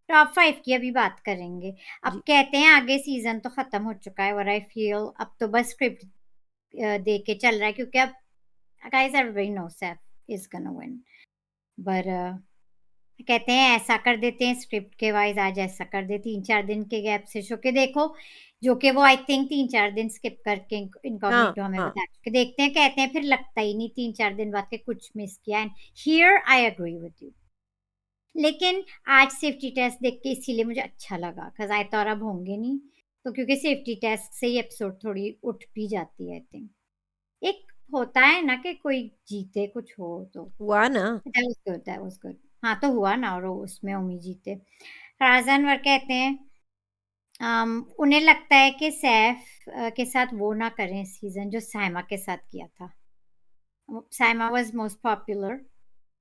टॉप 5 की अभी बात करेंगे। अब जी। कहते हैं आगे सीजन तो खत्म हो चुका है, और आई फील अब तो बस स्क्रिप्ट दे के चल रहा है, क्योंकि अब guys everybody knows Saif is gonna win. पर कहते हैं ऐसा कर देते हैं स्क्रिप्ट के वाइज, आज ऐसा कर दे 3-4 दिन के गैप से शो के देखो, जो कि वो आई थिंक 3-4 दिन स्किप करके हाँ इनकॉग्निटो हमें हाँ। बता चुके। देखते हैं, कहते हैं फिर लगता ही नहीं 3-4 दिन बाद के कुछ मिस किया। And here I agree with you. लेकिन आज सेफ्टी टेस्ट देख के इसीलिए मुझे अच्छा लगा, बिकॉज आई थॉट अब होंगे नहीं, तो क्योंकि सेफ्टी टेस्ट से ही एपिसोड थोड़ी उठ भी जाती है आई थिंक। एक होता है ना कि कोई जीते कुछ हो तो, हुआ ना। That was good, that was good. हाँ तो हुआ ना, और उसमें उम्मीद जीते। राजनवर कहते हैं उन्हें लगता है कि सैफ के साथ वो ना करें सीजन जो साइमा के साथ किया था। Saima was most popular,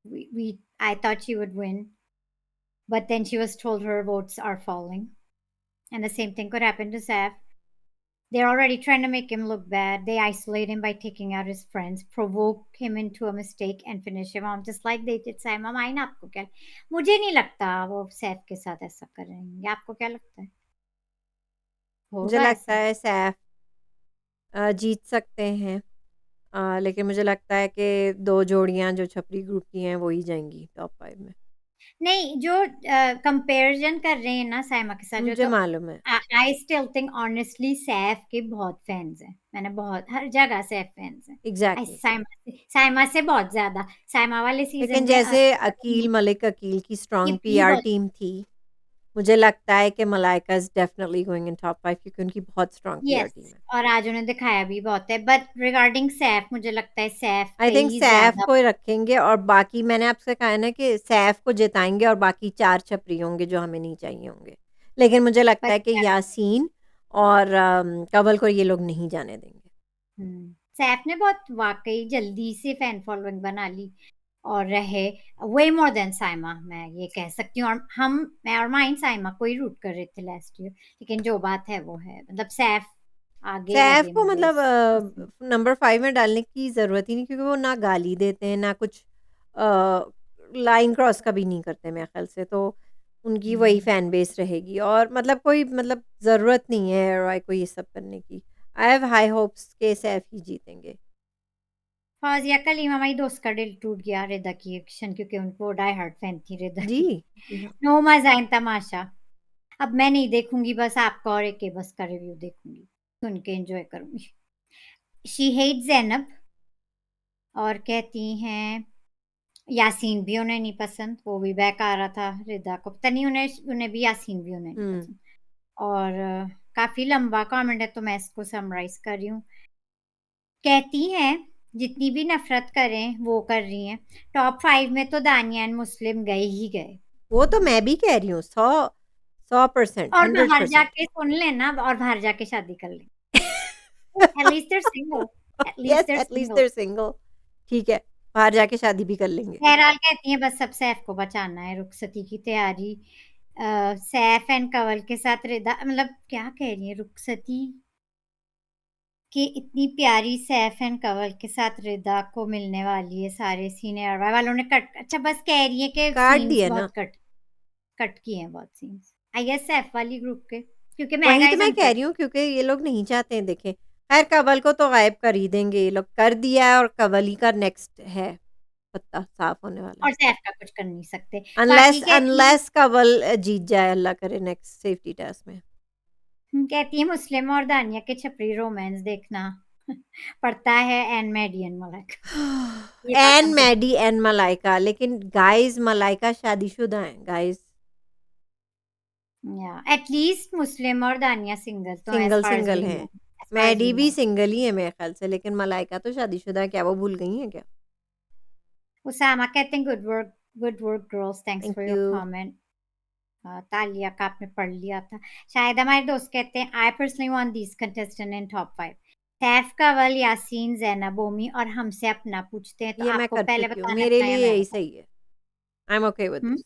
we I thought she would win, but then she was told her votes are falling, and the same thing could happen to Saf. They're already trying to make him look bad. They isolate him by taking out his friends, provoke him into a mistake, and finish him off just like they did Saima Mine. आपको क्या? मुझे नहीं लगता वो सैफ के साथ ऐसा करेंगे। आपको क्या लगता है? मुझे होगा लगता ऐसा? है सैफ जीत सकते हैं, लेकिन मुझे लगता है कि 2 जोड़ियां जो छपरी ग्रुप की हैं वो ही जाएंगी टॉप 5 में। नहीं, जो कंपैरिजन कर रहे हैं ना साइमा के साथ जो, मुझे तो मालूम है। आई स्टिल थिंक ऑनेस्टली सैफ के बहुत फैंस हैं। मैंने बहुत हर जगह सैफ फैंस हैं। एग्ज़ैक्टली। साइमा से बहुत ज्यादा। साइमा वाले सीजन लेकिन में जैसे अकील मलिक अकील की ये स्ट्रॉन्ग ये पीआर बहुत टीम थी, मुझे लगता है कि Malaika is definitely going in top 5 क्योंकि उनकी बहुत स्ट्रॉन्ग पीआर यस, टीम है। और आज उन्हें दिखाया भी बहुत है, बट रिगार्डिंग सैफ मुझे लगता है सैफ आई थिंक कई सैफ ज्यादा। को ही रखेंगे और बाकी मैंने आपसे कहा है ना कि सैफ को जिताएँगे और बाकी 4 छपरी होंगे जो हमें नहीं चाहिए होंगे। लेकिन मुझे लगता पर है कि यासीन और कंवल को ये लोग नहीं जाने देंगे। सैफ ने बहुत वाकई जल्दी से फैन फॉलोइंग बना ली और रहे वे मोर देन साइमा, मैं ये कह सकती हूँ। और मैं और माइन साइमा को ही रूट कर रहे थे लास्ट ईयर, लेकिन जो बात है वो है, मतलब सैफ आगे सैफ लगे को मुझे मतलब इस नंबर 5 में डालने की ज़रूरत ही नहीं क्योंकि वो ना गाली देते हैं, ना कुछ लाइन क्रॉस कभी नहीं करते मेरे ख़्याल से, तो उनकी वही फ़ैन बेस रहेगी और मतलब कोई मतलब ज़रूरत नहीं है रॉय को ये सब करने की। आई हैव हाई होप्स के सैफ ही जीतेंगे। फौजिया कलीम हमारी दोस्त का दिल टूट गया रिदा की एक्शन, क्योंकि उनको डाई हार्ड फैन थी रिदा जी। की। जी हाँ। नो मजा इन तमाशा। अब मैं नहीं देखूंगी, बस आपका और एक के बस का रिव्यू देखूंगी, सुन के एंजॉय करूंगी। शी हेट जैनब और कहती हैं यासीन भी उन्हें नहीं पसंद, वो भी बैक आ रहा था रिदा को, पता नहीं उन्हें उन्हें भी यासीन भी उन्हें नहीं हुँ। पसंद। और काफी लंबा कमेंट है तो मैं इसको समराइज कर रही हूँ। कहती हैं जितनी भी नफरत करें वो कर रही हैं, टॉप 5 में तो दानिया एंड मुस्लिम गए ही गए। वो तो मैं भी कह रही हूँ 100% और बाहर 100%। जाके सुन लेना, और बाहर जाके शादी कर ले। At least they're single. At least yes they're at least single. They are single. ठीक है, बाहर जाके शादी भी कर लेंगे। बहरहाल कहती हैं बस सब सैफ को बचाना है, रुखसती की तैयारी। सैफ एंड कंवल के साथ रिदा, मतलब क्या कह रही है रुखसती कि इतनी प्यारी सैफ एंड कंवल के साथ रिदा को मिलने वाली है, सारे सीनियर वालों ने कट, अच्छा बस कह रही है कि काट सीन्स दिया ना। बहुत कट कट किए हैं, बहुत सीन्स आई गेस सैफ वाली ग्रुप के, क्योंकि वही महंगा तो इज मैं कह अनफेयर। रही हूँ क्योंकि ये लोग नहीं चाहते हैं देखें। खैर कंवल को तो गायब कर ही देंगे ये लोग, कर दिया है और कंवल ही का नेक्स्ट है, पत्ता साफ होने वाला है। और सैफ का कुछ कर नहीं सकते। अनलेस बाकी कहती अनलेस कंवल जीत जाए अल्लाह करे नेक्स्ट सेफ्टी टास्क में। कहती है मुस्लिम और दानिया के छपरी रोमांस देखना पड़ता है एंड मेडियन मलक। ये बात एन हम सब, मैडी एन मलाइका, लेकिन गाइस मलाइका शादीशुदा हैं गाइस। या एटलीस्ट मुस्लिम और दानिया सिंगल तो as single far as single we know, हैं। As far as Maddy we भी नो। सिंगल ही है मेरे ख्याल से, लेकिन मलाइका तो शादीशुदा है, क्या वो भूल गई हैं क्या? उसामा कहते हैं good work girls, thanks thank for your you. Comment. Talia का आपने पढ़ लिया था शायद। हमारे दोस्त कहते हैं I personally want this contestant in top 5, Saif Kanwal Yaseen Zainab Omi, और हमसे अपना पूछते हैं तो ये मैं आपको कर पहले चुकी हूँ, बताना है मेरे अपना या लिए मैं यही बताऊं? सही है। I am okay with hmm, this.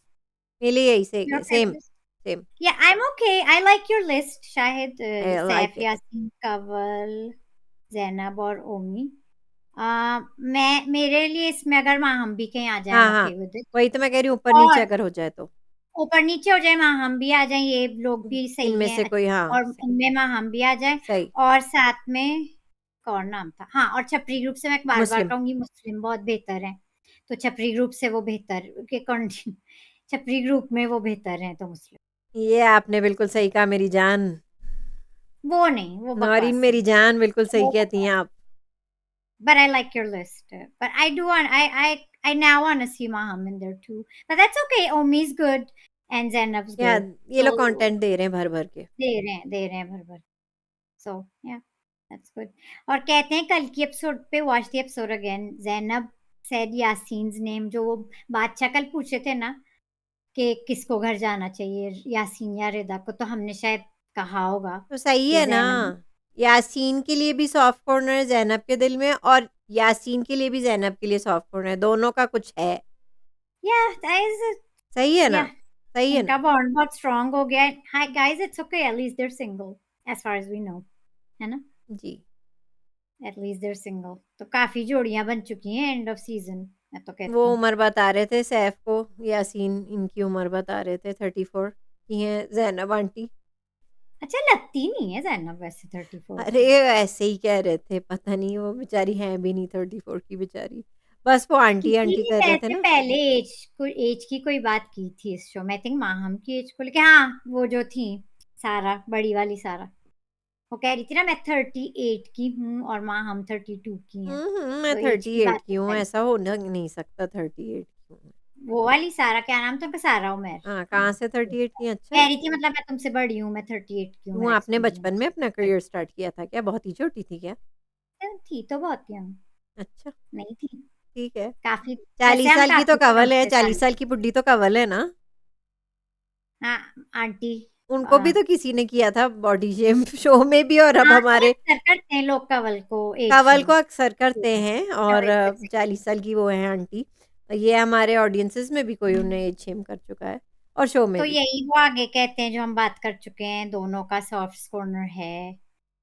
मेरे लिए यही सही you're है, okay with same this? Same. Yeah, I'm okay. I like your list, Shahid. I Saif like it. Yasin Kanwal Zainab और ओमी। मैं मेरे लिए इसमें अगर माहम भी कहीं आ जाए, हाँ I'm हाँ, okay with it। वही तो मैं कह रही हूँ, ऊपर नीचे और अगर हो जाए तो ऊपर नीचे हो जाए, माहम भी आ जाए, ये लोग भी सही इनमें हैं। से कोई, हाँ और इनमें माहम भी आ जाए, सही। और साथ में कौन नाम था, हाँ, और छपरी ग्रुप से मैं बार बार मुस्लिम। कहूंगी मुस्लिम बहुत बेहतर है, तो छपरी ग्रुप से वो बेहतर के कौन छपरी ग्रुप में वो बेहतर है तो मुस्लिम। ये आपने बिल्कुल सही कहा मेरी जान। वो नहीं, वो नौरीन बकवास है, मेरी जान, बिल्कुल सही वो कहती हैं बकवास। आप। But I like your list. But I do want, I now want to see Maham in there too. But that's okay. Omi's good and Zainab's या good. ये लोग So कंटेंट दे रहे हैं भर भर के। दे रहे हैं भर भर। So yeah, that's good. और कहते हैं कल की एपिसोड पे watch the episode again. Zainab said Yasin's name, जो वो बादशाह कल पूछे थे ना कि किसको घर जाना चाहिए, यासीन या रिदा को, तो हमने शायद कहा होगा तो सही कि है ना, जैनब। यासीन के लिए भी सॉफ्ट कॉर्नर है ज़ैनब के दिल में और यासीन के लिए भी ज़ैनब के लिए सॉफ्ट कॉर्नर है, दोनों का कुछ है। Yeah, that is, सही है ना? yeah, सही है इनका ना? बॉन्ड बहुत स्ट्रांग हो गया है। Hi guys, it's okay, at least they're single as far as we know, है ना? जी। एट लीस्ट देयर सिंगल, तो काफी जोड़ियां बन चुकी हैं एंड ऑफ सीजन, मैं तो वो कहती हूँ। उम्र बता रहे थे सैफ को, यासीन इनकी उम्र बता रहे थे 34 की हैं ज़ैनब आंटी। अच्छा, लगती नहीं है जैनब वैसे 34 अरे की। ऐसे ही कह रहे थे, पता नहीं वो बेचारी हैं भी नहीं 34 की बेचारी। बस वो आंटी किसी आंटी ने कर रहे थे वैसे ना। पहले एज की कोई बात की थी इस शो में, आई थिंक माहम की एज को लेके, हाँ वो जो थी सारा, बड़ी वाली सारा, वो कह रही थी ना मैं 38 की हूँ और माहम 32 की हैं, मैं तो एज की 38 बात की हूँ, बताई। ऐसा हो नहीं सकता 38 की हूँ। वो वाली सारा, क्या नाम था उनका, सारा उमर, हाँ, हाँ। कहाँ से 38 की? अच्छा। कह रही थी मतलब मैं तुमसे बड़ी हूँ, मैं 38 की हूँ, क्यों, मेरा आपने बचपन में एक्सपीरियंस। अपना करियर स्टार्ट किया था क्या? बहुत ही छोटी थी क्या? थी तो बहुत यंग, अच्छा, नहीं थी, ठीक है। काफी। वैसे 40 हम साल की तो काफी कवल है, समझते 40 साल। साल की बुड्ढी तो कवल है ना? हाँ आंटी। उनको भी आ, तो किसी ने किया था बॉडी शेम शो में भी, और अब हाँ नहीं, हमारे अक्सर करते हैं लोग कवल को एज कवल को शेम। अक्सर करते हैं, और 40 साल की वो है आंटी। ये हमारे ऑडियंसेस में भी कोई उन्हें एज शेम कर चुका है, और शो में तो भी। यही वो आगे कहते हैं जो हम बात कर चुके हैं, दोनों का सॉफ्ट कॉर्नर है।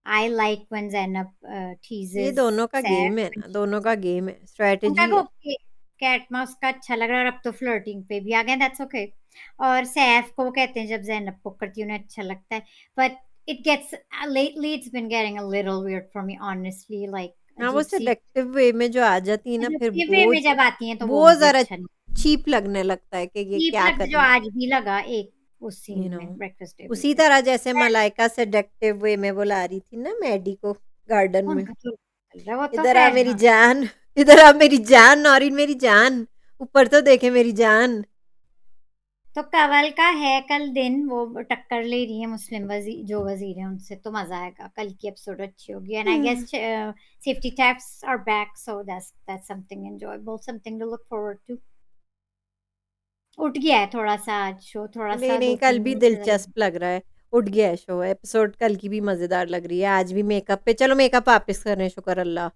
आई लाइक व्हेन ज़ैनब ये टीजेस दोनों का गेम है सैफ। ना, दोनों का गेम है, उनका स्ट्रेटेजी को है। कैट माउस का अच्छा लग रहा है, और अब तो फ्लर्टिंग पे भी आ गए, दैट्स ओके। और सैफ को वो कहते हैं जब ज़ैनब को करती है उन्हें अच्छा लगता है, but it gets lately it's been getting a little weird for me honestly, like हाँ, वो अजीब सी। सेडक्टिव वे में जो आ जाती है ना, फिर वे वो में जब आती हैं तो वो वो मुझे ज़रा अच्छा नहीं। चीप लगने लगता है कि ये चीप क्या लग कर जो रही है, आज भी लगा एक उस सीन यू नो। में ब्रेकफास्ट टेबल उसी पे। तरह जैसे मलाइका सेडक्टिव वे में बुला रही थी ना मैडी को गार्डन में, उनका तो चल रहा है, वो तो इधर आ खैर मेरी हाँ। जान, इधर आ मेरी जान, नौरीन मेरी जान, ऊपर तो देखे मेरी जान। तो कंवल का है कल दिन, वो टक्कर ले रही है मुस्लिम वजीर, जो वजीर है उनसे, तो मजा आएगा, कल की एपिसोड अच्छी होगी, and I guess safety taps are back, so that's something enjoyable, something to look forward to. उठ गया है थोड़ा सा आज शो, थोड़ा नहीं सा नहीं, दो कल तीन भी दिन से ज्यादा। दिलचस्प लग रहा है। उठ गया है शो, एपिसोड कल की भी मजेदार लग रही है, आज भी मेकअप पे, चलो मेकअप वापस करें, शुक्र अल्लाह।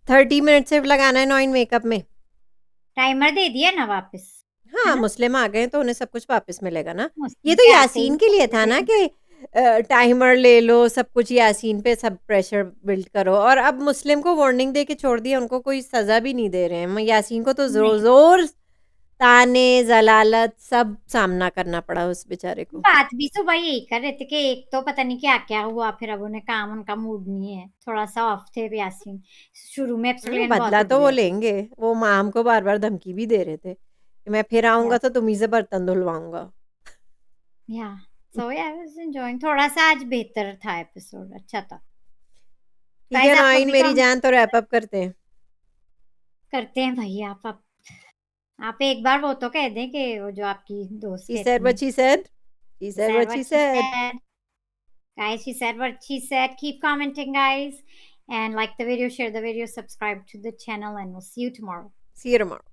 30 मिनट सिर्फ लगाना है नॉइन मेकअप में। टाइमर दे दिया ना वापस, है हाँ, ना? मुस्लिम आ गए तो उन्हें सब कुछ वापस मिलेगा ना। ये मुस्लिम तो पे आते ही यासीन के लिए था ना कि टाइमर ले लो, सब कुछ यासीन पे सब प्रेशर बिल्ड करो, और अब मुस्लिम को वार्निंग दे के छोड़ दिया, उनको कोई सजा भी नहीं दे रहे हैं। यासीन को तो जोर नहीं, जोर ताने जलालत सब सामना करना पड़ा उस बेचारे को। बात भी सुबह यही कर रहे थे कि एक तो पता नहीं क्या क्या हुआ, फिर अब उन्हें काम, उनका मूड नहीं है, थोड़ा सा ऑफ थे यासीन, शुरू में एपिसोड लेकिन बहुत बदला उठ तो वो गए। लेंगे, वो माम को बार बार धमकी भी दे रहे थे कि मैं फिर आऊंगा या तो तुम्ही से बर्तन धुलवाऊंगा। या सो या आई वाज एंजॉयिंग, थोड़ा सा आज बेहतर था एपिसोड, अच्छा था। ठीक है गाइस आप लोग नॉइन भी मेरी कम जान, तो रैप अप करते हैं। करते हैं भाई, आप एक बार वो तो कह दें कि वो जो आपकी दोस्त She said कहती what हैं, she said. She she said said what she what she said. said, guys, she said what she said. Keep commenting, guys, and like the video, share the video, subscribe to the channel, and we'll see you tomorrow. See you tomorrow.